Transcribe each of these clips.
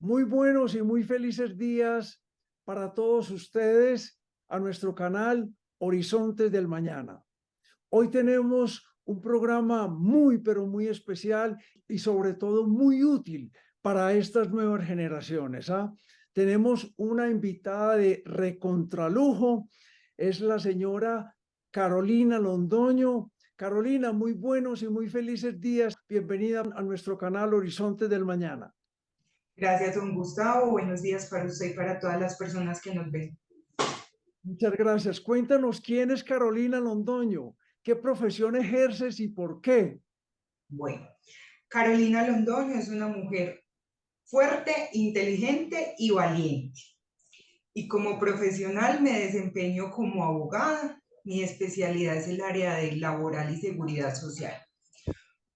Muy buenos y muy felices días para todos ustedes a nuestro canal Horizontes del Mañana. Hoy tenemos un programa muy, pero muy especial y sobre todo muy útil para estas nuevas generaciones. Tenemos una invitada de recontralujo, es la señora Carolina Londoño. Carolina, muy buenos y muy felices días. Bienvenida a nuestro canal Horizontes del Mañana. Gracias, don Gustavo. Buenos días para usted y para todas las personas que nos ven. Muchas gracias. Cuéntanos quién es Carolina Londoño, qué profesión ejerces y por qué. Bueno, Carolina Londoño es una mujer fuerte, inteligente y valiente. Y como profesional me desempeño como abogada. Mi especialidad es el área de laboral y seguridad social.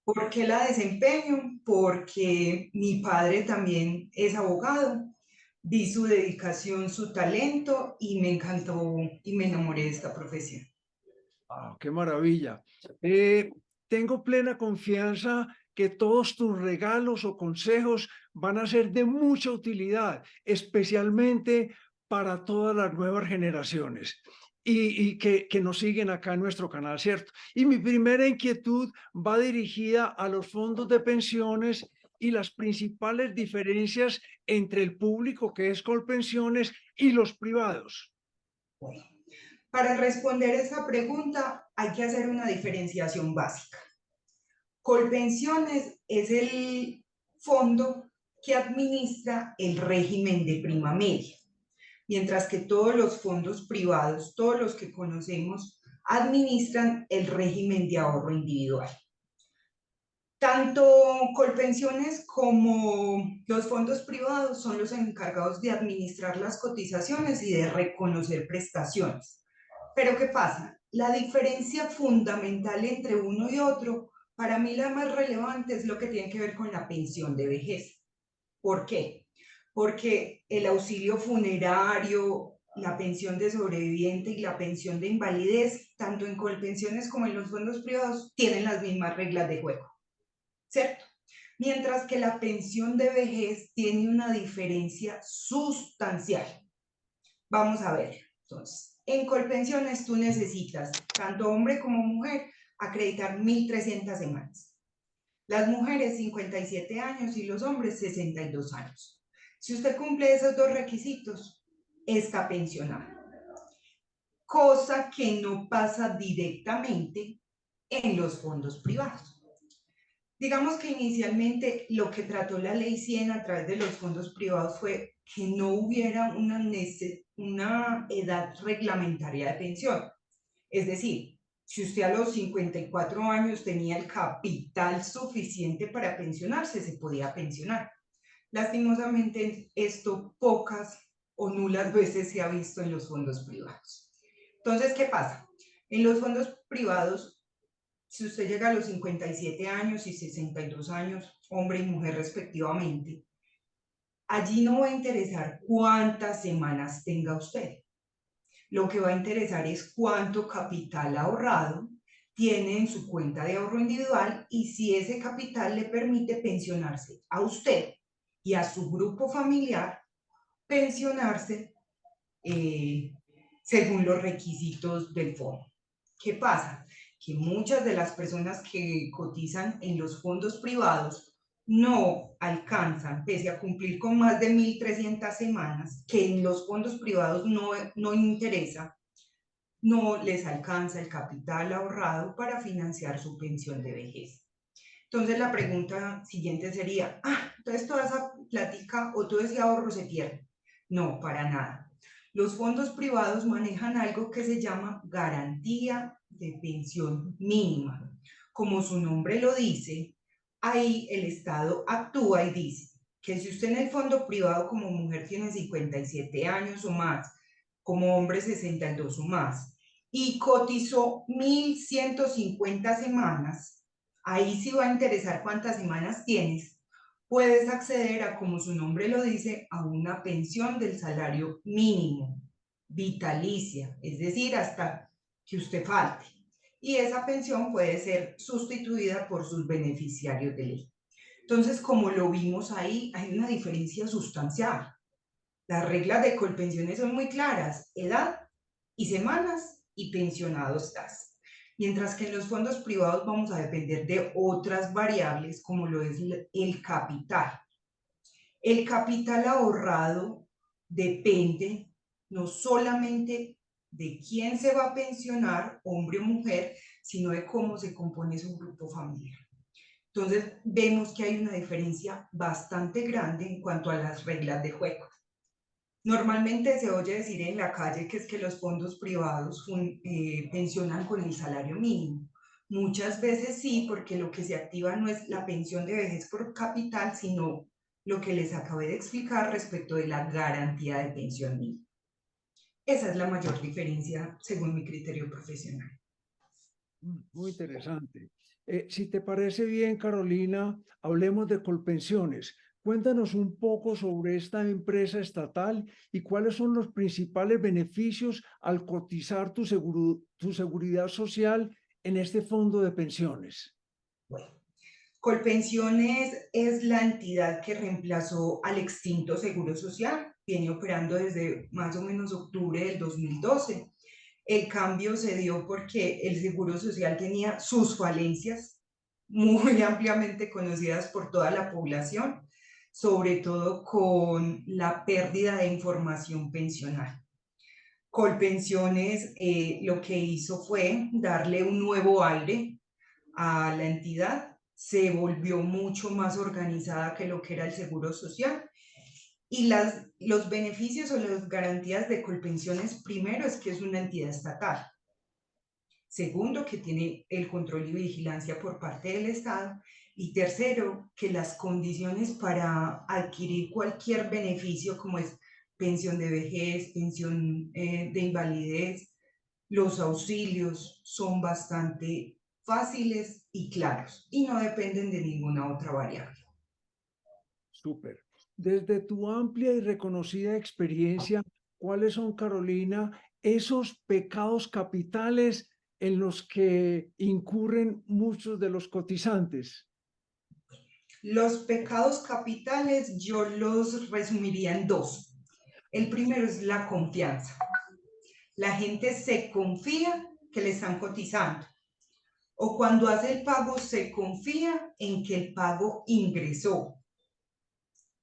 ¿Por qué la desempeño? Porque mi padre también es abogado. Vi su dedicación, su talento y me encantó y me enamoré de esta profesión. Qué maravilla. Tengo plena confianza que todos tus regalos o consejos van a ser de mucha utilidad, especialmente para todas las nuevas generaciones y que nos siguen acá en nuestro canal, ¿cierto? Y mi primera inquietud va dirigida a los fondos de pensiones y las principales diferencias entre el público que es Colpensiones y los privados. Bueno, para responder esa pregunta hay que hacer una diferenciación básica. Colpensiones es el fondo que administra el régimen de prima media, mientras que todos los fondos privados, todos los que conocemos, administran el régimen de ahorro individual. Tanto Colpensiones como los fondos privados son los encargados de administrar las cotizaciones y de reconocer prestaciones. Pero ¿qué pasa? La diferencia fundamental entre uno y otro, para mí la más relevante es lo que tiene que ver con la pensión de vejez. ¿Por qué? Porque el auxilio funerario, la pensión de sobreviviente y la pensión de invalidez, tanto en Colpensiones como en los fondos privados, tienen las mismas reglas de juego, ¿cierto? Mientras que la pensión de vejez tiene una diferencia sustancial. Vamos a ver, entonces, en Colpensiones tú necesitas, tanto hombre como mujer, acreditar 1.300 semanas. Las mujeres 57 años y los hombres 62 años. Si usted cumple esos dos requisitos, está pensionado. Cosa que no pasa directamente en los fondos privados. Digamos que inicialmente lo que trató la Ley 100 a través de los fondos privados fue que no hubiera una edad reglamentaria de pensión. Es decir, si usted a los 54 años tenía el capital suficiente para pensionarse, se podía pensionar. Lastimosamente, esto pocas o nulas veces se ha visto en los fondos privados. Entonces, ¿qué pasa? En los fondos privados, si usted llega a los 57 años y 62 años, hombre y mujer respectivamente, allí no va a interesar cuántas semanas tenga usted. Lo que va a interesar es cuánto capital ahorrado tiene en su cuenta de ahorro individual y si ese capital le permite pensionarse a usted y a su grupo familiar, pensionarse según los requisitos del fondo. ¿Qué pasa? Que muchas de las personas que cotizan en los fondos privados no alcanzan, pese a cumplir con más de 1.300 semanas, que en los fondos privados no interesa, no les alcanza el capital ahorrado para financiar su pensión de vejez. Entonces la pregunta siguiente sería, entonces toda esa plática o todo ese ahorro se pierde. No, para nada. Los fondos privados manejan algo que se llama garantía de pensión mínima. Como su nombre lo dice, ahí el Estado actúa y dice que si usted en el fondo privado como mujer tiene 57 años o más, como hombre 62 o más, y cotizó 1.150 semanas, ahí sí va a interesar cuántas semanas tienes, puedes acceder a, como su nombre lo dice, a una pensión del salario mínimo, vitalicia, es decir, hasta que usted falte. Y esa pensión puede ser sustituida por sus beneficiarios de ley. Entonces, como lo vimos ahí, hay una diferencia sustancial. Las reglas de Colpensiones son muy claras: edad y semanas y pensionado estás. Mientras que en los fondos privados vamos a depender de otras variables como lo es el capital. El capital ahorrado depende no solamente de quién se va a pensionar, hombre o mujer, sino de cómo se compone su grupo familiar. Entonces, vemos que hay una diferencia bastante grande en cuanto a las reglas de juego. Normalmente se oye decir en la calle que es que los fondos privados pensionan con el salario mínimo. Muchas veces sí, porque lo que se activa no es la pensión de vejez por capital, sino lo que les acabé de explicar respecto de la garantía de pensión mínima. Esa es la mayor diferencia según mi criterio profesional. Muy interesante. Si te parece bien, Carolina, hablemos de Colpensiones. Cuéntanos un poco sobre esta empresa estatal y cuáles son los principales beneficios al cotizar tu seguridad social en este fondo de pensiones. Bueno, Colpensiones es la entidad que reemplazó al extinto Seguro Social. Viene operando desde más o menos octubre del 2012. El cambio se dio porque el Seguro Social tenía sus falencias muy ampliamente conocidas por toda la población, sobre todo con la pérdida de información pensional. Colpensiones lo que hizo fue darle un nuevo aire a la entidad, se volvió mucho más organizada que lo que era el Seguro Social. Y los beneficios o las garantías de Colpensiones, primero, es que es una entidad estatal. Segundo, que tiene el control y vigilancia por parte del Estado. Y tercero, que las condiciones para adquirir cualquier beneficio, como es pensión de vejez, pensión de invalidez, los auxilios, son bastante fáciles y claros y no dependen de ninguna otra variable. Súper. Desde tu amplia y reconocida experiencia, ¿cuáles son, Carolina, esos pecados capitales en los que incurren muchos de los cotizantes? Los pecados capitales yo los resumiría en dos. El primero es la confianza. La gente se confía que le están cotizando, o cuando hace el pago se confía en que el pago ingresó.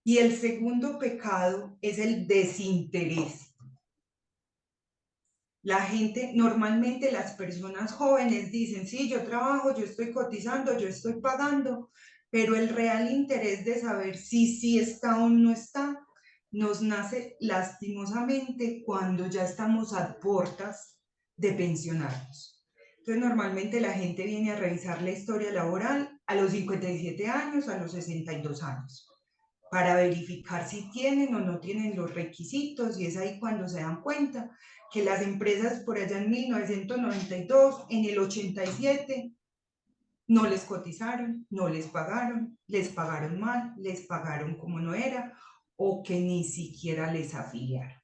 Y el segundo pecado es el desinterés. La gente, normalmente las personas jóvenes dicen: sí, yo trabajo, yo estoy cotizando, yo estoy pagando, pero el real interés de saber si sí está o no está nos nace lastimosamente cuando ya estamos a puertas de pensionarnos. Entonces, normalmente la gente viene a revisar la historia laboral a los 57 años, a los 62 años, para verificar si tienen o no tienen los requisitos, y es ahí cuando se dan cuenta que las empresas por allá en 1992, en el 87, no les cotizaron, no les pagaron mal, les pagaron como no era, o que ni siquiera les afiliaron.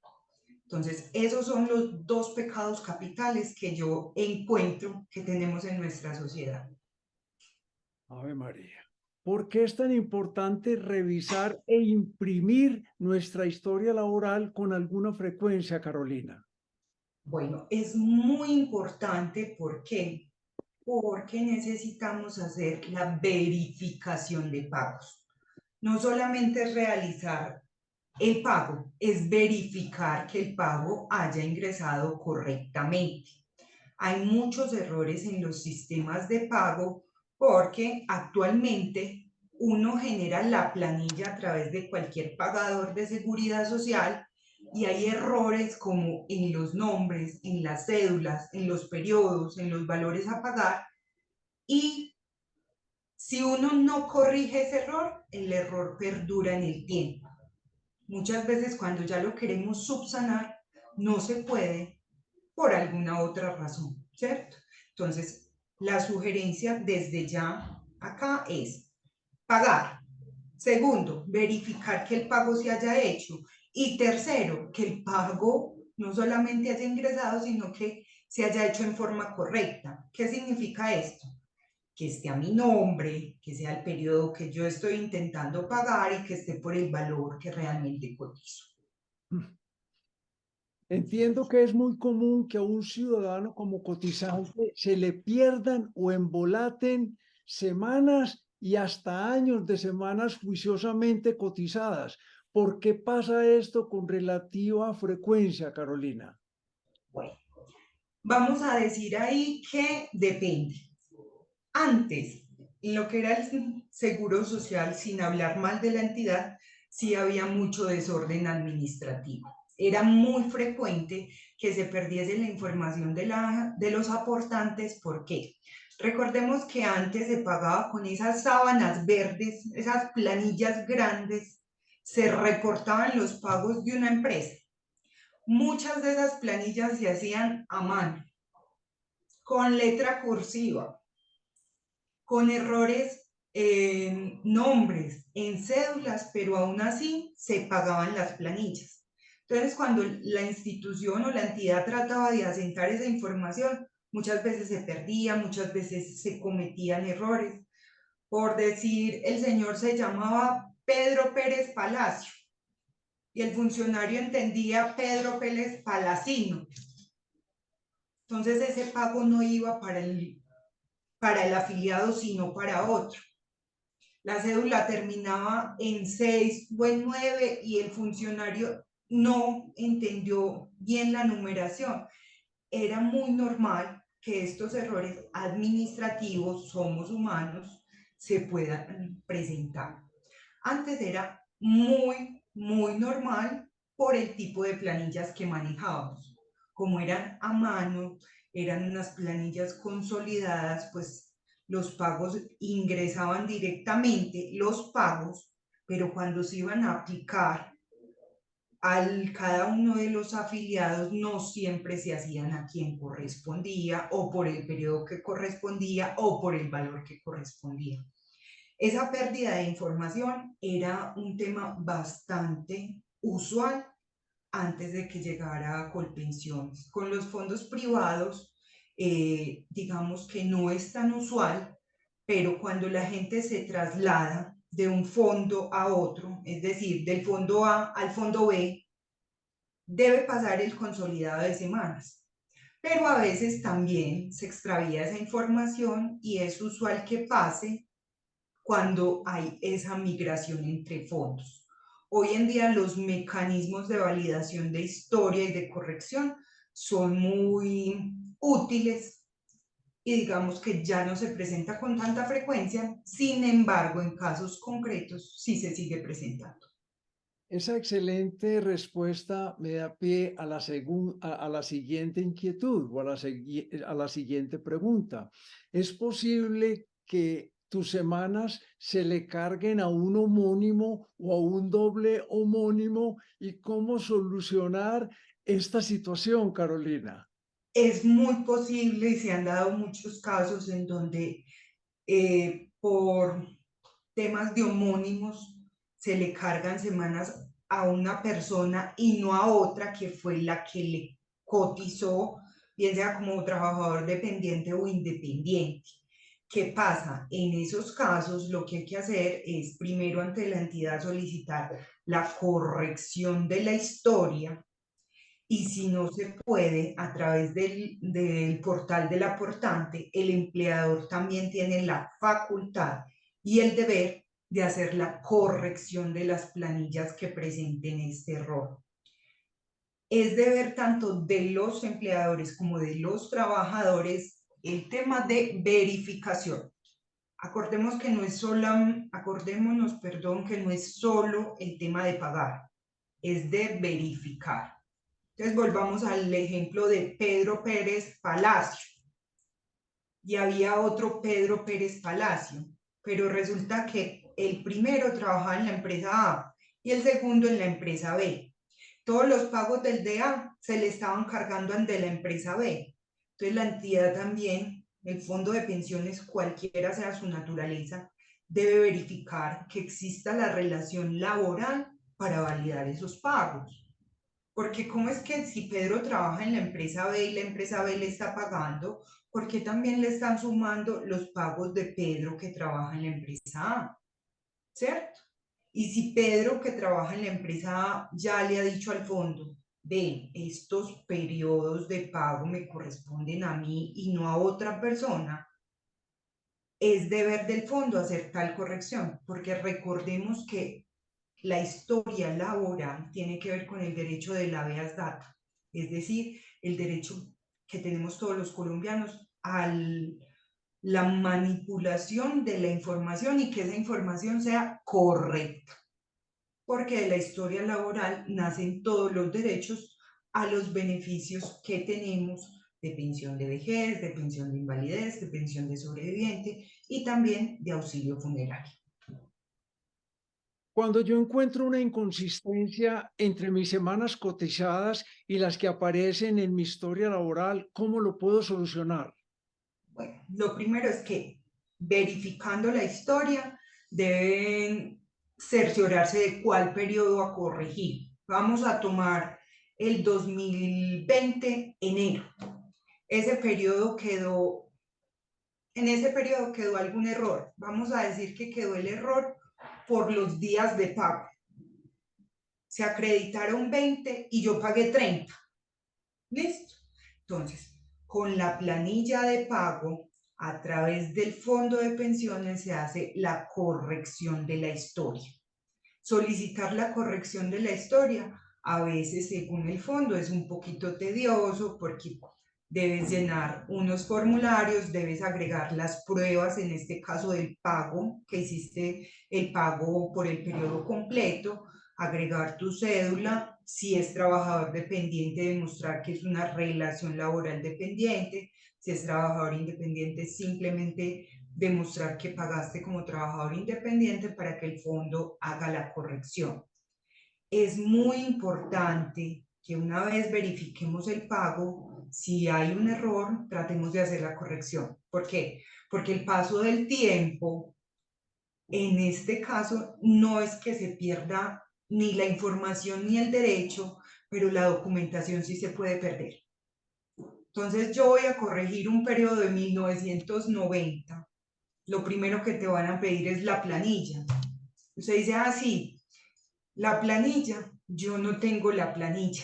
Entonces, esos son los dos pecados capitales que yo encuentro que tenemos en nuestra sociedad. Ave María. ¿Por qué es tan importante revisar e imprimir nuestra historia laboral con alguna frecuencia, Carolina? Bueno, es muy importante. ¿Por qué? Porque necesitamos hacer la verificación de pagos. No solamente es realizar el pago, es verificar que el pago haya ingresado correctamente. Hay muchos errores en los sistemas de pago porque actualmente uno genera la planilla a través de cualquier pagador de seguridad social y hay errores como en los nombres, en las cédulas, en los periodos, en los valores a pagar, y si uno no corrige ese error, el error perdura en el tiempo. Muchas veces cuando ya lo queremos subsanar, no se puede por alguna otra razón, ¿cierto? Entonces, la sugerencia desde ya acá es pagar. Segundo, verificar que el pago se haya hecho. Y tercero, que el pago no solamente haya ingresado, sino que se haya hecho en forma correcta. ¿Qué significa esto? que esté a mi nombre, que sea el periodo que yo estoy intentando pagar y que esté por el valor que realmente cotizo. Entiendo que es muy común que a un ciudadano como cotizante se le pierdan o embolaten semanas y hasta años de semanas juiciosamente cotizadas. ¿Por qué pasa esto con relativa frecuencia, Carolina? Bueno, vamos a decir ahí que depende. Antes, en lo que era el seguro social, sin hablar mal de la entidad, sí había mucho desorden administrativo. Era muy frecuente que se perdiese la información de los aportantes. ¿Por qué? Recordemos que antes se pagaba con esas sábanas verdes, esas planillas grandes, se reportaban los pagos de una empresa. Muchas de esas planillas se hacían a mano, con letra cursiva, con errores en nombres, en cédulas, pero aún así se pagaban las planillas. Entonces, cuando la institución o la entidad trataba de asentar esa información, muchas veces se perdía, muchas veces se cometían errores. Por decir, el señor se llamaba Pedro Pérez Palacio y el funcionario entendía Pedro Pérez Palacino. Entonces, ese pago no iba para el afiliado, sino para otro. La cédula terminaba en 6 o en 9 y el funcionario no entendió bien la numeración. Era muy normal que estos errores administrativos, somos humanos, se puedan presentar. Antes era muy normal por el tipo de planillas que manejábamos. Como eran a mano, eran unas planillas consolidadas, pues los pagos ingresaban directamente, los pagos, pero cuando se iban a aplicar cada uno de los afiliados no siempre se hacían a quien correspondía o por el periodo que correspondía o por el valor que correspondía. Esa pérdida de información era un tema bastante usual antes de que llegara a Colpensiones. Con los fondos privados, digamos que no es tan usual, pero cuando la gente se traslada de un fondo a otro, es decir, del fondo A al fondo B, debe pasar el consolidado de semanas. Pero a veces también se extravía esa información y es usual que pase cuando hay esa migración entre fondos. Hoy en día los mecanismos de validación de historia y de corrección son muy útiles y digamos que ya no se presenta con tanta frecuencia, sin embargo, en casos concretos sí se sigue presentando. Esa excelente respuesta me da pie a a la siguiente inquietud o a la siguiente pregunta. ¿Es posible que tus semanas se le carguen a un homónimo o a un doble homónimo? ¿Y cómo solucionar esta situación, Carolina? Es muy posible y se han dado muchos casos en donde por temas de homónimos se le cargan semanas a una persona y no a otra que fue la que le cotizó, bien sea como trabajador dependiente o independiente. ¿Qué pasa? En esos casos lo que hay que hacer es primero ante la entidad solicitar la corrección de la historia y si no se puede a través del portal del aportante, el empleador también tiene la facultad y el deber de hacer la corrección de las planillas que presenten este error. Es deber tanto de los empleadores como de los trabajadores el tema de verificación. Acordémonos, que no es solo el tema de pagar, es de verificar. Entonces volvamos al ejemplo de Pedro Pérez Palacio. Y había otro Pedro Pérez Palacio, pero resulta que el primero trabajaba en la empresa A y el segundo en la empresa B. Todos los pagos del de A se le estaban cargando al de la empresa B. Entonces la entidad también, el fondo de pensiones, cualquiera sea su naturaleza, debe verificar que exista la relación laboral para validar esos pagos. Porque ¿cómo es que si Pedro trabaja en la empresa B y la empresa B le está pagando, por qué también le están sumando los pagos de Pedro que trabaja en la empresa A? ¿Cierto? Y si Pedro que trabaja en la empresa A ya le ha dicho al fondo, ven, estos periodos de pago me corresponden a mí y no a otra persona, es deber del fondo hacer tal corrección, porque recordemos que la historia laboral tiene que ver con el derecho de la habeas data, es decir, el derecho que tenemos todos los colombianos a la manipulación de la información y que esa información sea correcta, porque de la historia laboral nacen todos los derechos a los beneficios que tenemos de pensión de vejez, de pensión de invalidez, de pensión de sobreviviente y también de auxilio funerario. Cuando yo encuentro una inconsistencia entre mis semanas cotizadas y las que aparecen en mi historia laboral, ¿cómo lo puedo solucionar? Bueno, lo primero es que verificando la historia deben cerciorarse de cuál periodo a corregir. Vamos a tomar el 2020, enero. Ese periodo quedó, en ese periodo quedó algún error. Vamos a decir que quedó el error por los días de pago. Se acreditaron 20 y yo pagué 30. ¿Listo? Entonces, con la planilla de pago, a través del fondo de pensiones se hace la corrección de la historia. Solicitar la corrección de la historia, a veces según el fondo, es un poquito tedioso porque debes llenar unos formularios, debes agregar las pruebas, en este caso del pago, que hiciste el pago por el periodo completo, agregar tu cédula, si es trabajador dependiente, demostrar que es una relación laboral dependiente, si es trabajador independiente, simplemente demostrar que pagaste como trabajador independiente para que el fondo haga la corrección. Es muy importante que una vez verifiquemos el pago, si hay un error, tratemos de hacer la corrección. ¿Por qué? Porque el paso del tiempo, en este caso, no es que se pierda ni la información ni el derecho, pero la documentación sí se puede perder. Entonces yo voy a corregir un periodo de 1990. Lo primero que te van a pedir es la planilla. Usted dice, ah, sí, la planilla, yo no tengo la planilla.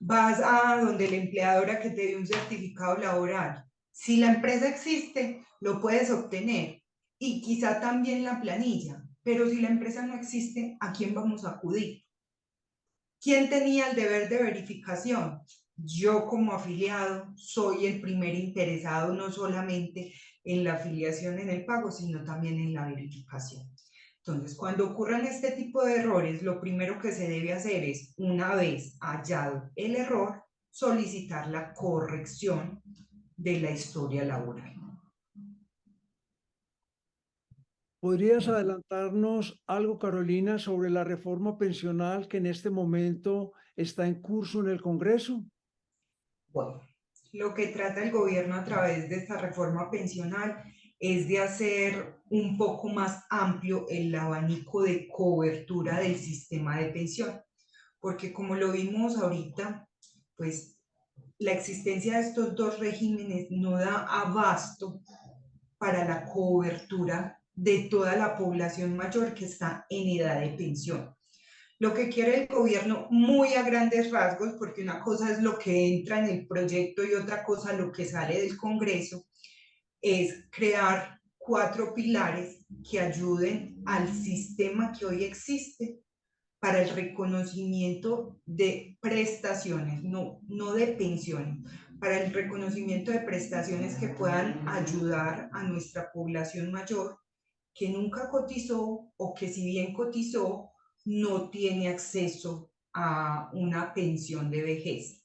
Vas a donde la empleadora que te dio un certificado laboral. Si la empresa existe, lo puedes obtener y quizá también la planilla, pero si la empresa no existe, ¿a quién vamos a acudir? ¿Quién tenía el deber de verificación? Yo como afiliado soy el primer interesado no solamente en la afiliación en el pago, sino también en la verificación. Entonces, cuando ocurran este tipo de errores, lo primero que se debe hacer es, una vez hallado el error, solicitar la corrección de la historia laboral. ¿Podrías adelantarnos algo, Carolina, sobre la reforma pensional que en este momento está en curso en el Congreso? Bueno, lo que trata el gobierno a través de esta reforma pensional es de hacer un poco más amplio el abanico de cobertura del sistema de pensión, porque como lo vimos ahorita, pues la existencia de estos dos regímenes no da abasto para la cobertura de toda la población mayor que está en edad de pensión. Lo que quiere el gobierno muy a grandes rasgos, porque una cosa es lo que entra en el proyecto y otra cosa lo que sale del Congreso, es crear 4 pilares que ayuden al sistema que hoy existe para el reconocimiento de prestaciones, no de pensiones, para el reconocimiento de prestaciones que puedan ayudar a nuestra población mayor que nunca cotizó o que si bien cotizó, no tiene acceso a una pensión de vejez.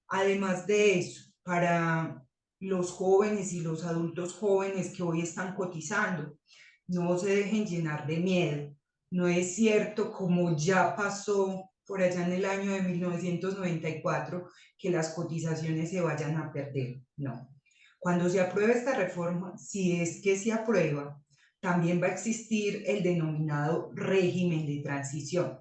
Además de eso, para los jóvenes y los adultos jóvenes que hoy están cotizando, no se dejen llenar de miedo. No es cierto, como ya pasó por allá en el año de 1994, que las cotizaciones se vayan a perder. No. Cuando se apruebe esta reforma, si es que se aprueba, también va a existir el denominado régimen de transición.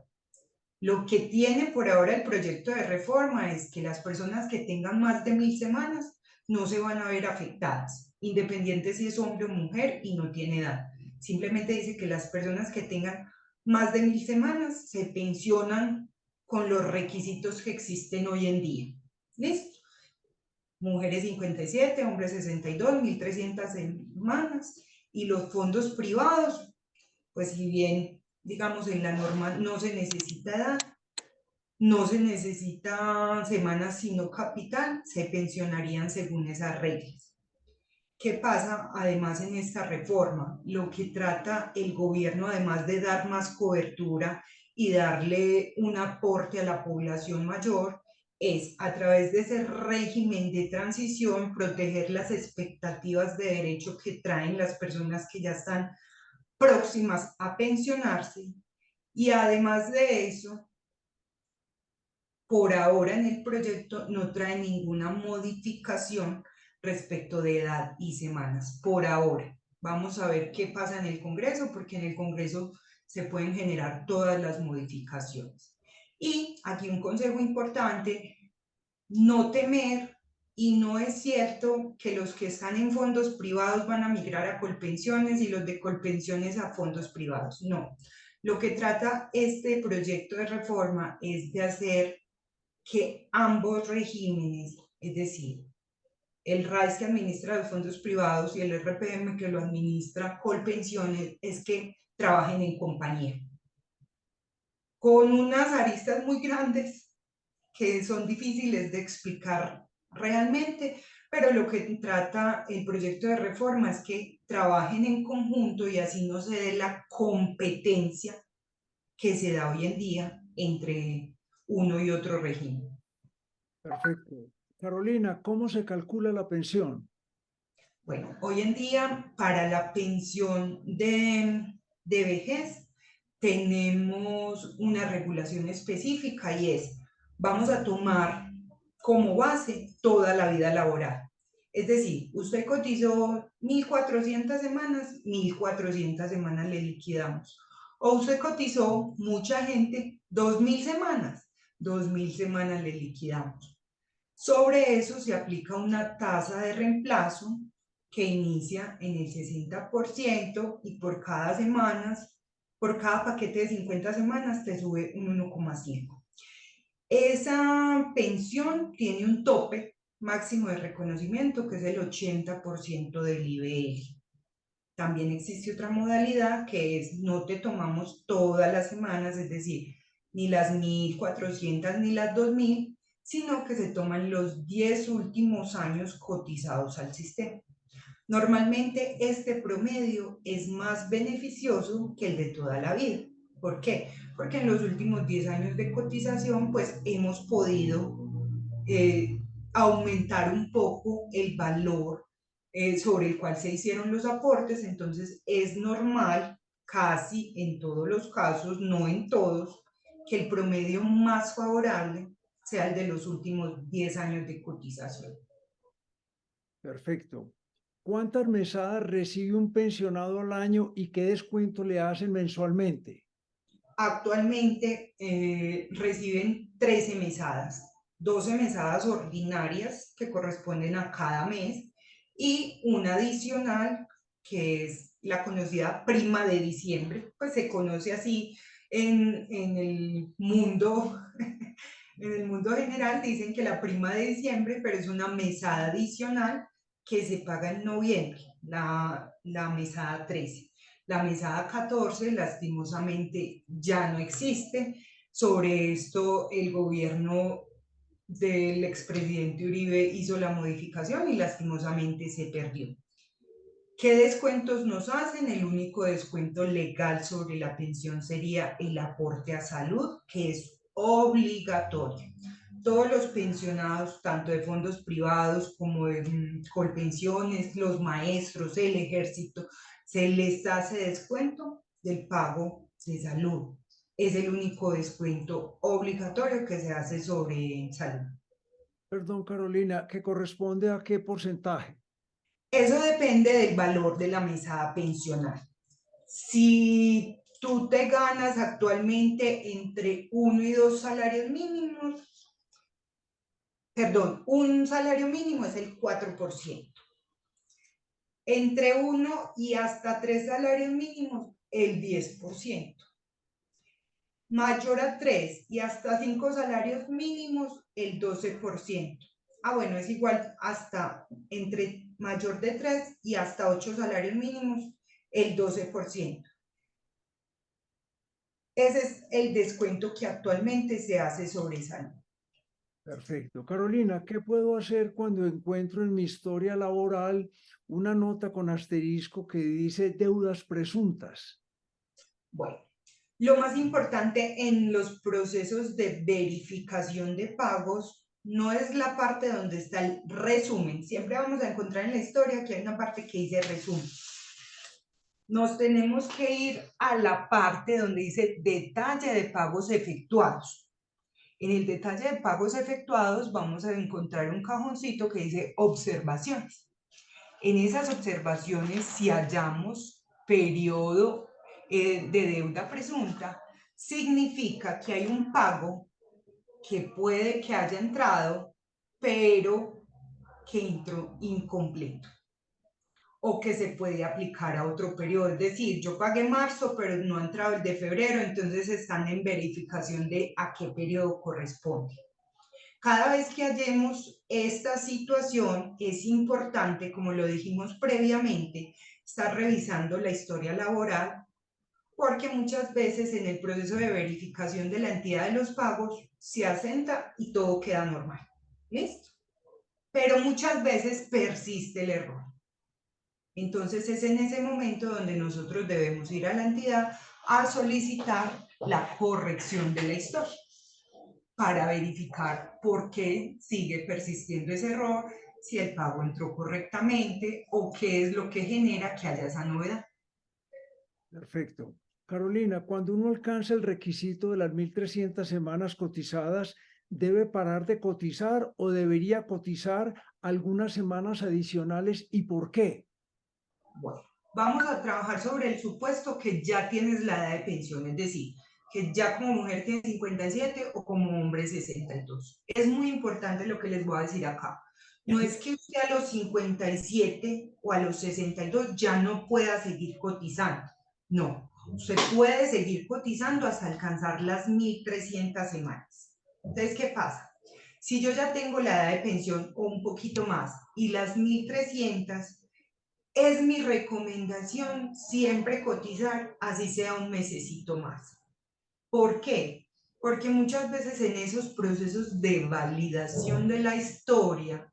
Lo que tiene por ahora el proyecto de reforma es que las personas que tengan más de 1000 semanas no se van a ver afectadas, independiente si es hombre o mujer y no tiene edad. Simplemente dice que las personas que tengan más de 1000 semanas se pensionan con los requisitos que existen hoy en día. ¿Listo? Mujeres 57, hombres 62, 1300 semanas. Y los fondos privados, pues si bien, digamos, en la norma no se necesita edad, no se necesita semanas sino capital, se pensionarían según esas reglas. ¿Qué pasa además en esta reforma? Lo que trata el gobierno, además de dar más cobertura y darle un aporte a la población mayor, es a través de ese régimen de transición proteger las expectativas de derecho que traen las personas que ya están próximas a pensionarse. Y además de eso, por ahora en el proyecto no trae ninguna modificación respecto de edad y semanas, por ahora. Vamos a ver qué pasa en el Congreso, porque en el Congreso se pueden generar todas las modificaciones. Y aquí un consejo importante, no temer, y no es cierto que los que están en fondos privados van a migrar a Colpensiones y los de Colpensiones a fondos privados. No. Lo que trata este proyecto de reforma es de hacer que ambos regímenes, es decir, el RAIS que administra los fondos privados y el RPM que lo administra Colpensiones, es que trabajen en compañía, con unas aristas muy grandes que son difíciles de explicar realmente, pero lo que trata el proyecto de reforma es que trabajen en conjunto y así no se dé la competencia que se da hoy en día entre uno y otro régimen. Perfecto. Carolina, ¿cómo se calcula la pensión? Bueno, hoy en día para la pensión de vejez tenemos una regulación específica y es, vamos a tomar como base toda la vida laboral. Es decir, usted cotizó 1400 semanas, 1400 semanas le liquidamos. O usted cotizó mucha gente, 2000 semanas, 2000 semanas le liquidamos. Sobre eso se aplica una tasa de reemplazo que inicia en el 60% y por cada semana, por cada paquete de 50 semanas te sube un 1,5. Esa pensión tiene un tope máximo de reconocimiento que es el 80% del IBL. También existe otra modalidad que es no te tomamos todas las semanas, es decir, ni las 1400 ni las 2000, sino que se toman los 10 últimos años cotizados al sistema. Normalmente este promedio es más beneficioso que el de toda la vida. ¿Por qué? Porque en los últimos 10 años de cotización pues hemos podido aumentar un poco el valor sobre el cual se hicieron los aportes, entonces es normal, casi en todos los casos, no en todos, que el promedio más favorable sea el de los últimos 10 años de cotización. Perfecto. ¿Cuántas mesadas recibe un pensionado al año y qué descuento le hacen mensualmente? Actualmente reciben 13 mesadas, 12 mesadas ordinarias que corresponden a cada mes y una adicional que es la conocida prima de diciembre, pues se conoce así en el mundo, en el mundo general dicen que la prima de diciembre, pero es una mesada adicional que se paga en noviembre, la mesada 13. La mesada 14 lastimosamente ya no existe. Sobre esto el gobierno del expresidente Uribe hizo la modificación y lastimosamente se perdió. ¿Qué descuentos nos hacen? El único descuento legal sobre la pensión sería el aporte a salud, que es obligatorio. Todos los pensionados, tanto de fondos privados como de Colpensiones, los maestros, el ejército, se les hace descuento del pago de salud. Es el único descuento obligatorio que se hace sobre salud. Perdón, Carolina, ¿que corresponde a qué porcentaje? Eso depende del valor de la mesada pensional. Si tú te ganas actualmente entre 1 y 2 salarios mínimos, perdón, un salario mínimo es el 4%. Entre 1 y hasta 3 salarios mínimos, el 10%. Mayor a 3 y hasta 5 salarios mínimos, el 12%. Bueno, es igual hasta entre mayor de 3 y hasta 8 salarios mínimos, el 12%. Ese es el descuento que actualmente se hace sobre salud. Perfecto. Carolina, ¿qué puedo hacer cuando encuentro en mi historia laboral una nota con asterisco que dice deudas presuntas? Bueno, lo más importante en los procesos de verificación de pagos no es la parte donde está el resumen. Siempre vamos a encontrar en la historia que hay una parte que dice resumen. Nos tenemos que ir a la parte donde dice detalle de pagos efectuados. En el detalle de pagos efectuados vamos a encontrar un cajoncito que dice observaciones. En esas observaciones, si hallamos periodo de deuda presunta, significa que hay un pago que puede que haya entrado, pero que entró incompleto o que se puede aplicar a otro periodo. Es decir, yo pagué marzo, pero no ha entrado el de febrero, entonces están en verificación de a qué periodo corresponde. Cada vez que hallemos esta situación, es importante, como lo dijimos previamente, estar revisando la historia laboral, porque muchas veces en el proceso de verificación de la entidad de los pagos se asenta y todo queda normal. ¿Listo? Pero muchas veces persiste el error. Entonces es en ese momento donde nosotros debemos ir a la entidad a solicitar la corrección de la historia para verificar por qué sigue persistiendo ese error, si el pago entró correctamente o qué es lo que genera que haya esa novedad. Perfecto. Carolina, cuando uno alcanza el requisito de las 1.300 semanas cotizadas, ¿debe parar de cotizar o debería cotizar algunas semanas adicionales y por qué? Bueno, vamos a trabajar sobre el supuesto que ya tienes la edad de pensión, es decir, que ya como mujer tienes 57 o como hombre 62. Es muy importante lo que les voy a decir acá. No es que usted a los 57 o a los 62 ya no pueda seguir cotizando. No, usted puede seguir cotizando hasta alcanzar las 1.300 semanas. Entonces, ¿qué pasa? Si yo ya tengo la edad de pensión o un poquito más y las 1.300, es mi recomendación siempre cotizar, así sea un mesecito más. ¿Por qué? Porque muchas veces en esos procesos de validación de la historia,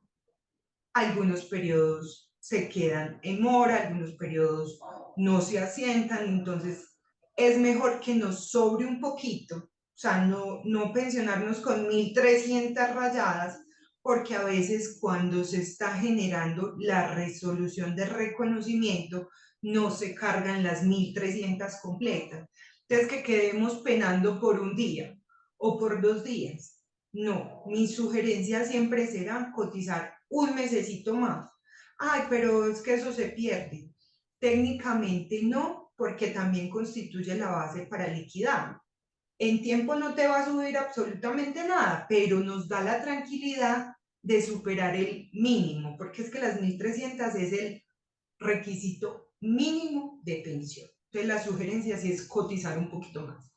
algunos periodos se quedan en mora, algunos periodos no se asientan, entonces es mejor que nos sobre un poquito, o sea, no pensionarnos con 1.300 rayadas, porque a veces cuando se está generando la resolución de reconocimiento, no se cargan las 1.300 completas. Entonces, que quedemos penando por un día o por 2 días. No, mi sugerencia siempre será cotizar un mesecito más. Ay, pero es que eso se pierde. Técnicamente no, porque también constituye la base para liquidar. En tiempo no te va a subir absolutamente nada, pero nos da la tranquilidad de superar el mínimo, porque es que las 1.300 es el requisito mínimo de pensión. Entonces la sugerencia sí es cotizar un poquito más.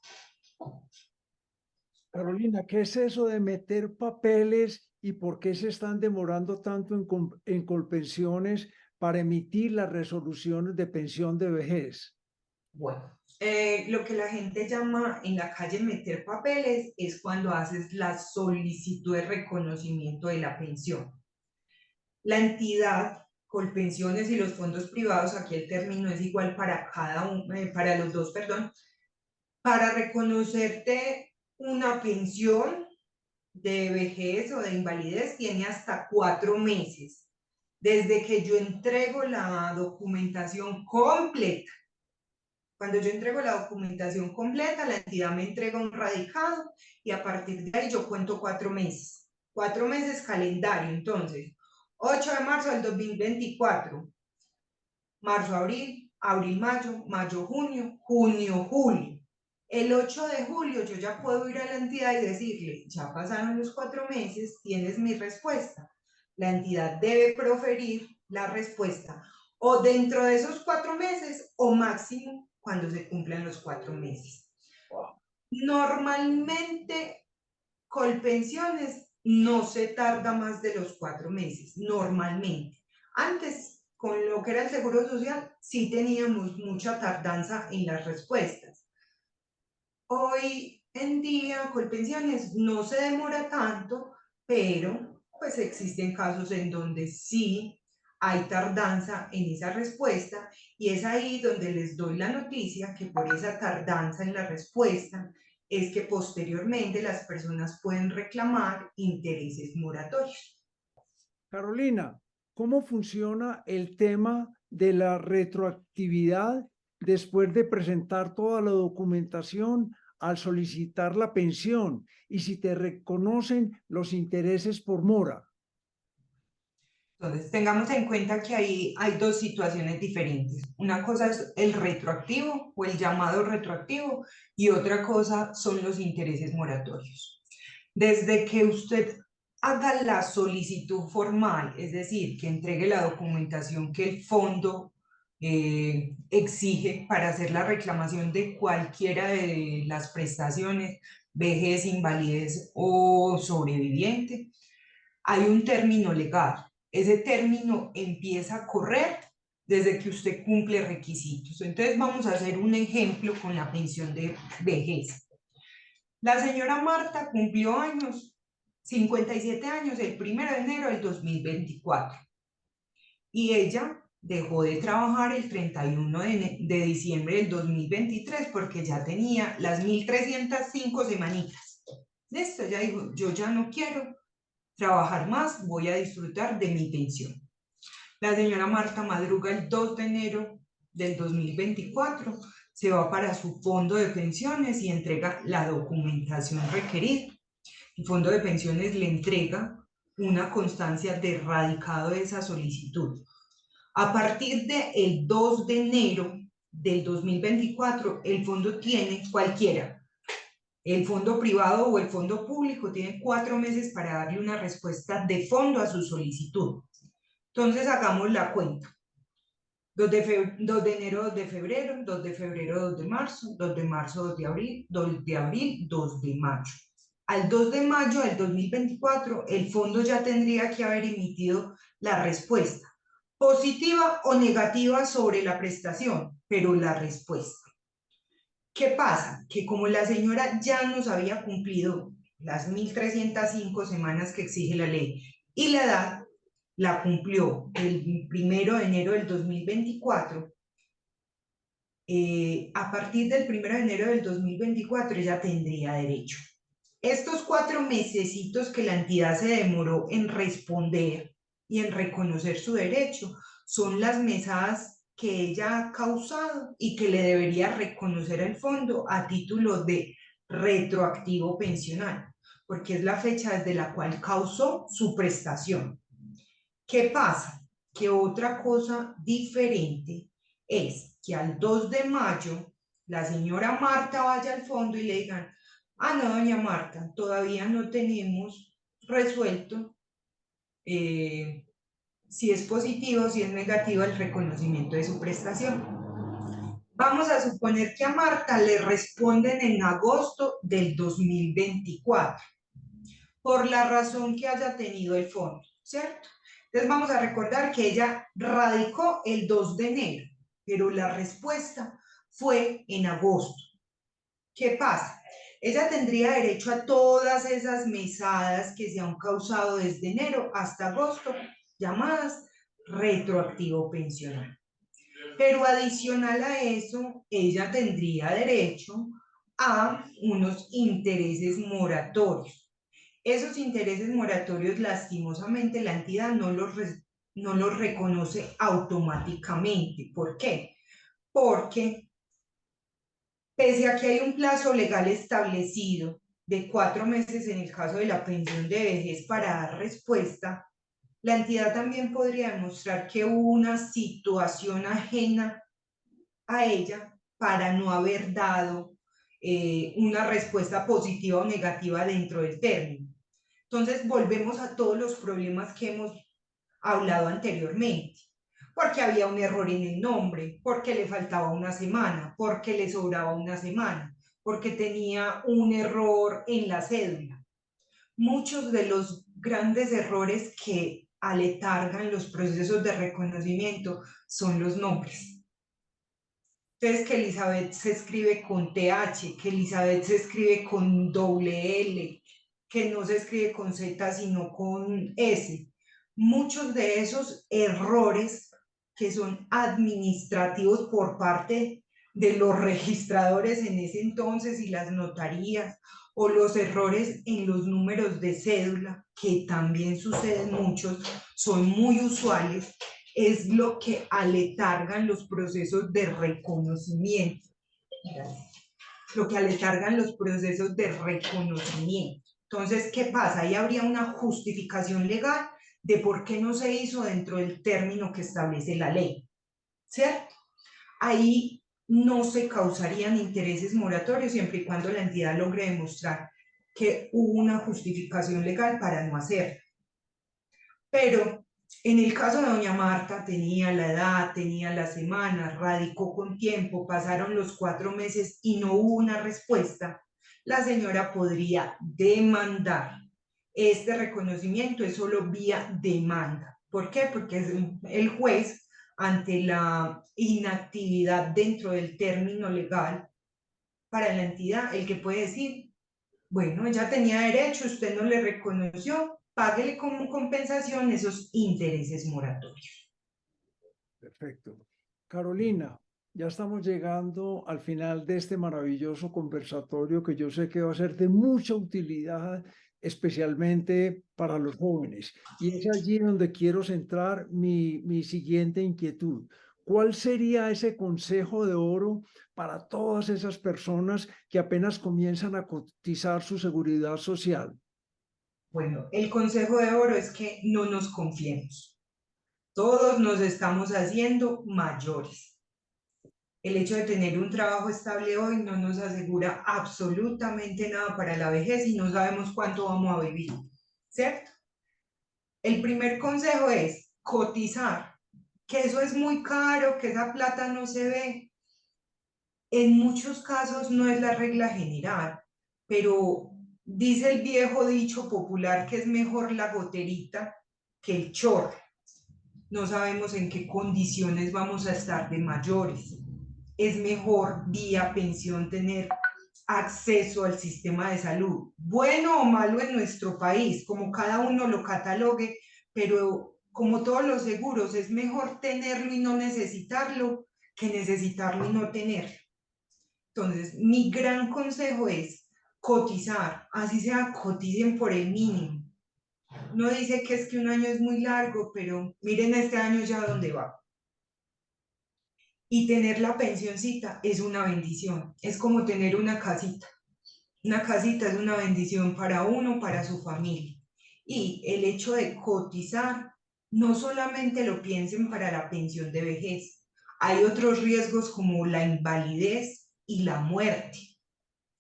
Carolina, ¿qué es eso de meter papeles y por qué se están demorando tanto en Colpensiones para emitir las resoluciones de pensión de vejez? Bueno, lo que la gente llama en la calle meter papeles es cuando haces la solicitud de reconocimiento de la pensión. La entidad, Colpensiones y los fondos privados, aquí el término es igual para para los dos, perdón, para reconocerte una pensión de vejez o de invalidez tiene hasta 4 meses. Desde que yo entrego la documentación completa. Cuando yo entrego la documentación completa, la entidad me entrega un radicado y a partir de ahí yo cuento 4 meses. 4 meses calendario, entonces, 8 de marzo del 2024, marzo, abril, abril, mayo, mayo, junio, junio, julio. El 8 de julio yo ya puedo ir a la entidad y decirle, ya pasaron los 4 meses, tienes mi respuesta. La entidad debe proferir la respuesta o dentro de esos 4 meses o máximo cuando se cumplan los 4 meses. Normalmente Colpensiones no se tarda más de los 4 meses, normalmente. Antes, con lo que era el Seguro Social, sí teníamos mucha tardanza en las respuestas. Hoy en día, Colpensiones no se demora tanto, pero pues existen casos en donde sí hay tardanza en esa respuesta y es ahí donde les doy la noticia que por esa tardanza en la respuesta es que posteriormente las personas pueden reclamar intereses moratorios. Carolina, ¿cómo funciona el tema de la retroactividad después de presentar toda la documentación al solicitar la pensión y si te reconocen los intereses por mora? Entonces, tengamos en cuenta que ahí hay dos situaciones diferentes. Una cosa es el retroactivo o el llamado retroactivo y otra cosa son los intereses moratorios. Desde que usted haga la solicitud formal, es decir, que entregue la documentación que el fondo exige para hacer la reclamación de cualquiera de las prestaciones, vejez, invalidez o sobreviviente, hay un término legal. Ese término empieza a correr desde que usted cumple requisitos. Entonces vamos a hacer un ejemplo con la pensión de vejez. La señora Marta cumplió años, 57 años, el 1 de enero del 2024. Y ella dejó de trabajar el 31 de diciembre del 2023 porque ya tenía las 1.305 semanitas. Listo, ya dijo, yo ya no quiero trabajar más, voy a disfrutar de mi pensión. La señora Marta madruga el 2 de enero del 2024, se va para su fondo de pensiones y entrega la documentación requerida. El fondo de pensiones le entrega una constancia de radicado de esa solicitud. A partir del 2 de enero del 2024, el fondo tiene cualquiera. El fondo privado o el fondo público tiene 4 meses para darle una respuesta de fondo a su solicitud. Entonces hagamos la cuenta. 2 de enero, 2 de febrero, 2 de febrero, 2 de marzo, 2 de marzo, 2 de abril, 2 de abril, 2 de mayo. Al 2 de mayo del 2024, el fondo ya tendría que haber emitido la respuesta, positiva o negativa sobre la prestación, pero la respuesta. ¿Qué pasa? Que como la señora ya nos había cumplido las 1.305 semanas que exige la ley y la edad la cumplió el 1 de enero del 2024, a partir del 1 de enero del 2024 ella tendría derecho. Estos 4 mesecitos que la entidad se demoró en responder y en reconocer su derecho son las mesadas que ella ha causado y que le debería reconocer el fondo a título de retroactivo pensional, porque es la fecha desde la cual causó su prestación. ¿Qué pasa? Que otra cosa diferente es que al 2 de mayo la señora Marta vaya al fondo y le digan, ah, no, doña Marta, todavía no tenemos resuelto si es positivo o si es negativo el reconocimiento de su prestación. Vamos a suponer que a Marta le responden en agosto del 2024, por la razón que haya tenido el fondo, ¿cierto? Entonces vamos a recordar que ella radicó el 2 de enero, pero la respuesta fue en agosto. ¿Qué pasa? Ella tendría derecho a todas esas mesadas que se han causado desde enero hasta agosto, llamadas retroactivo pensional. Pero adicional a eso, ella tendría derecho a unos intereses moratorios. Esos intereses moratorios, lastimosamente, la entidad no los reconoce automáticamente. ¿Por qué? Porque pese a que hay un plazo legal establecido de 4 meses en el caso de la pensión de vejez para dar respuesta, la entidad también podría demostrar que hubo una situación ajena a ella para no haber dado una respuesta positiva o negativa dentro del término. Entonces volvemos a todos los problemas que hemos hablado anteriormente, porque había un error en el nombre, porque le faltaba una semana, porque le sobraba una semana, porque tenía un error en la cédula. Muchos de los grandes errores que aletargan los procesos de reconocimiento son los nombres. Entonces, que Elizabeth se escribe con TH, que Elizabeth se escribe con doble L, que no se escribe con Z, sino con S. Muchos de esos errores que son administrativos por parte de los registradores en ese entonces y las notarías, o los errores en los números de cédula, que también suceden muchos, son muy usuales, es lo que aletargan los procesos de reconocimiento. Lo que aletargan los procesos de reconocimiento. Entonces, ¿qué pasa? Ahí habría una justificación legal de por qué no se hizo dentro del término que establece la ley, ¿cierto? Ahí no se causarían intereses moratorios siempre y cuando la entidad logre demostrar que hubo una justificación legal para no hacerlo. Pero en el caso de doña Marta, tenía la edad, tenía la semana, radicó con tiempo, pasaron los 4 meses y no hubo una respuesta, la señora podría demandar. Este reconocimiento es solo vía demanda. ¿Por qué? Porque es el juez, ante la inactividad dentro del término legal para la entidad, el que puede decir, bueno, ella tenía derecho, usted no le reconoció, páguele como compensación esos intereses moratorios. Perfecto. Carolina, ya estamos llegando al final de este maravilloso conversatorio que yo sé que va a ser de mucha utilidad, especialmente para los jóvenes. Y es allí donde quiero centrar mi siguiente inquietud. ¿Cuál sería ese consejo de oro para todas esas personas que apenas comienzan a cotizar su seguridad social? Bueno, el consejo de oro es que no nos confiemos. Todos nos estamos haciendo mayores. El hecho de tener un trabajo estable hoy no nos asegura absolutamente nada para la vejez y no sabemos cuánto vamos a vivir, ¿cierto? El primer consejo es cotizar, que eso es muy caro, que esa plata no se ve. En muchos casos no es la regla general, pero dice el viejo dicho popular que es mejor la goterita que el chorro. No sabemos en qué condiciones vamos a estar de mayores. Es mejor vía pensión tener acceso al sistema de salud, bueno o malo en nuestro país, como cada uno lo catalogue, pero como todos los seguros, es mejor tenerlo y no necesitarlo que necesitarlo y no tenerlo. Entonces, mi gran consejo es cotizar, así sea, coticen por el mínimo. No dice que es que un año es muy largo, pero miren este año ya dónde va. Y tener la pensioncita es una bendición, es como tener una casita. Una casita es una bendición para uno, para su familia. Y el hecho de cotizar, no solamente lo piensen para la pensión de vejez, hay otros riesgos como la invalidez y la muerte,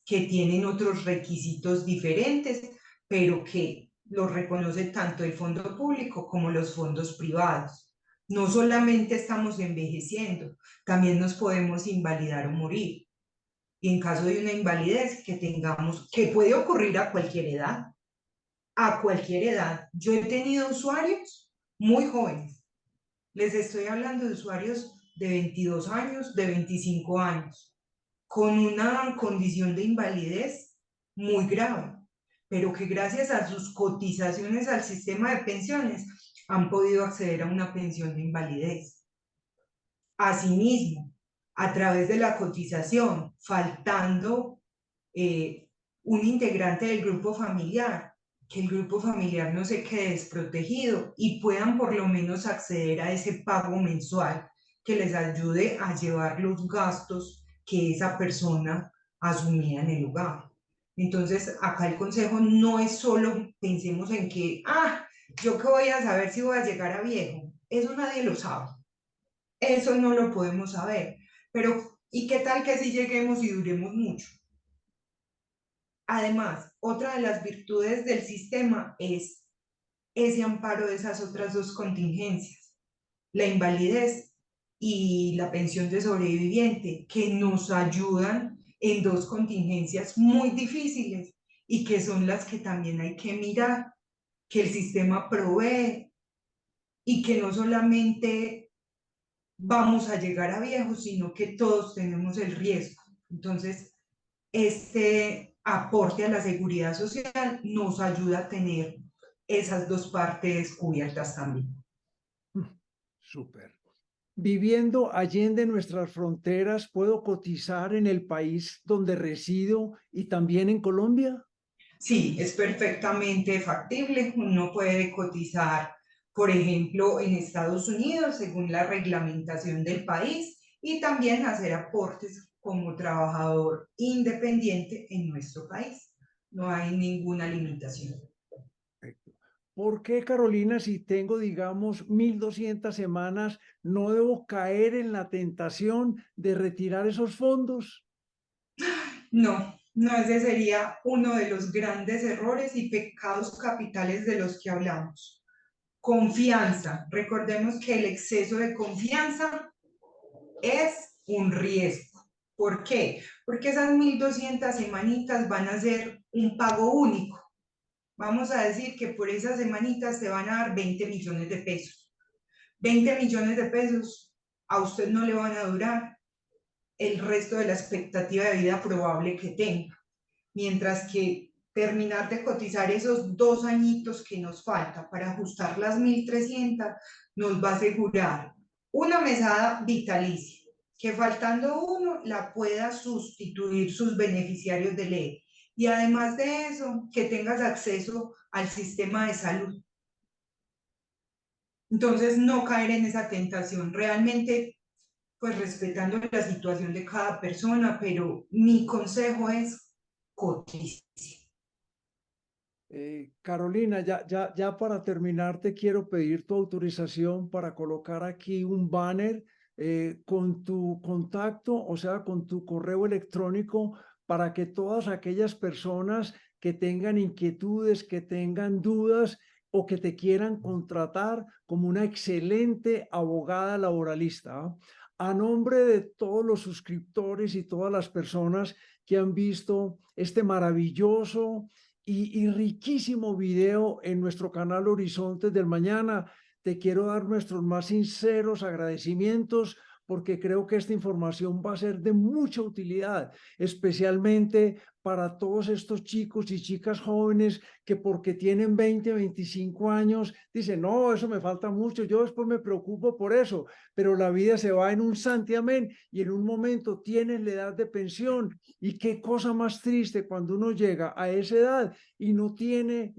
que tienen otros requisitos diferentes, pero que los reconoce tanto el fondo público como los fondos privados. No solamente estamos envejeciendo, también nos podemos invalidar o morir. Y en caso de una invalidez que tengamos, que puede ocurrir a cualquier edad. Yo he tenido usuarios muy jóvenes. Les estoy hablando de usuarios de 22 años, de 25 años, con una condición de invalidez muy grave, pero que gracias a sus cotizaciones al sistema de pensiones han podido acceder a una pensión de invalidez. Asimismo, a través de la cotización, faltando un integrante del grupo familiar, que el grupo familiar no se quede desprotegido y puedan por lo menos acceder a ese pago mensual que les ayude a llevar los gastos que esa persona asumía en el hogar. Entonces, acá el consejo no es solo pensemos en que, yo qué voy a saber si voy a llegar a viejo. Eso nadie lo sabe. Eso no lo podemos saber. Pero, ¿y qué tal que si lleguemos y duremos mucho? Además, otra de las virtudes del sistema es ese amparo de esas otras dos contingencias, la invalidez y la pensión de sobreviviente, que nos ayudan en dos contingencias muy difíciles y que son las que también hay que mirar, que el sistema provee y que no solamente vamos a llegar a viejos, sino que todos tenemos el riesgo. Entonces, este aporte a la seguridad social nos ayuda a tener esas dos partes cubiertas también. Súper. Viviendo allende nuestras fronteras, ¿puedo cotizar en el país donde resido y también en Colombia? Sí, es perfectamente factible. Uno puede cotizar, por ejemplo, en Estados Unidos, según la reglamentación del país, y también hacer aportes como trabajador independiente en nuestro país. No hay ninguna limitación. Perfecto. ¿Por qué, Carolina, si tengo, digamos, 1.200 semanas, no debo caer en la tentación de retirar esos fondos? No, no, ese sería uno de los grandes errores y pecados capitales de los que hablamos. Confianza. Recordemos que el exceso de confianza es un riesgo. ¿Por qué? Porque esas 1.200 semanitas van a ser un pago único. Vamos a decir que por esas semanitas te van a dar 20 millones de pesos. 20 millones de pesos a usted no le van a durar el resto de la expectativa de vida probable que tenga. Mientras que terminar de cotizar esos 2 añitos que nos falta para ajustar las 1.300 nos va a asegurar una mesada vitalicia, que faltando uno la pueda sustituir sus beneficiarios de ley. Y además de eso, que tengas acceso al sistema de salud. Entonces, no caer en esa tentación. Realmente, pues respetando la situación de cada persona, pero mi consejo es cotice. Carolina, ya para terminar, te quiero pedir tu autorización para colocar aquí un banner con tu contacto, o sea, con tu correo electrónico, para que todas aquellas personas que tengan inquietudes, que tengan dudas o que te quieran contratar como una excelente abogada laboralista, ¿ah? A nombre de todos los suscriptores y todas las personas que han visto este maravilloso y riquísimo video en nuestro canal Horizontes del Mañana. Te quiero dar nuestros más sinceros agradecimientos porque creo que esta información va a ser de mucha utilidad, especialmente para todos estos chicos y chicas jóvenes que porque tienen 20, 25 años, dicen, no, eso me falta mucho, yo después me preocupo por eso, pero la vida se va en un santiamén y en un momento tienes la edad de pensión. Y qué cosa más triste cuando uno llega a esa edad y no tiene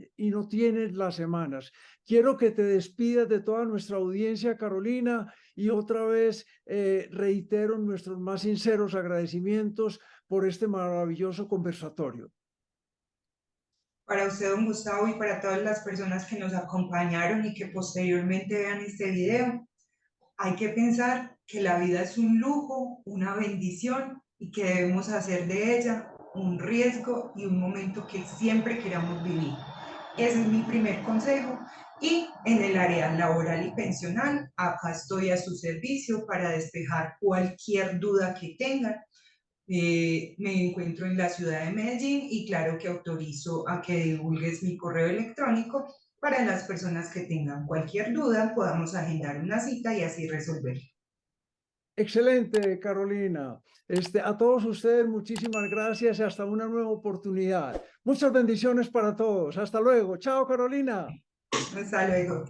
las semanas. Quiero que te despidas de toda nuestra audiencia, Carolina, y otra vez reitero nuestros más sinceros agradecimientos por este maravilloso conversatorio. Para usted, don Gustavo, y para todas las personas que nos acompañaron y que posteriormente vean este video, hay que pensar que la vida es un lujo, una bendición y que debemos hacer de ella un riesgo y un momento que siempre queramos vivir. Ese es mi primer consejo. Y en el área laboral y pensional, acá estoy a su servicio para despejar cualquier duda que tengan. Me encuentro en la ciudad de Medellín y claro que autorizo a que divulgues mi correo electrónico para las personas que tengan cualquier duda, podamos agendar una cita y así resolver. Excelente, Carolina. A todos ustedes, muchísimas gracias y hasta una nueva oportunidad. Muchas bendiciones para todos. Hasta luego. Chao, Carolina. Hasta luego.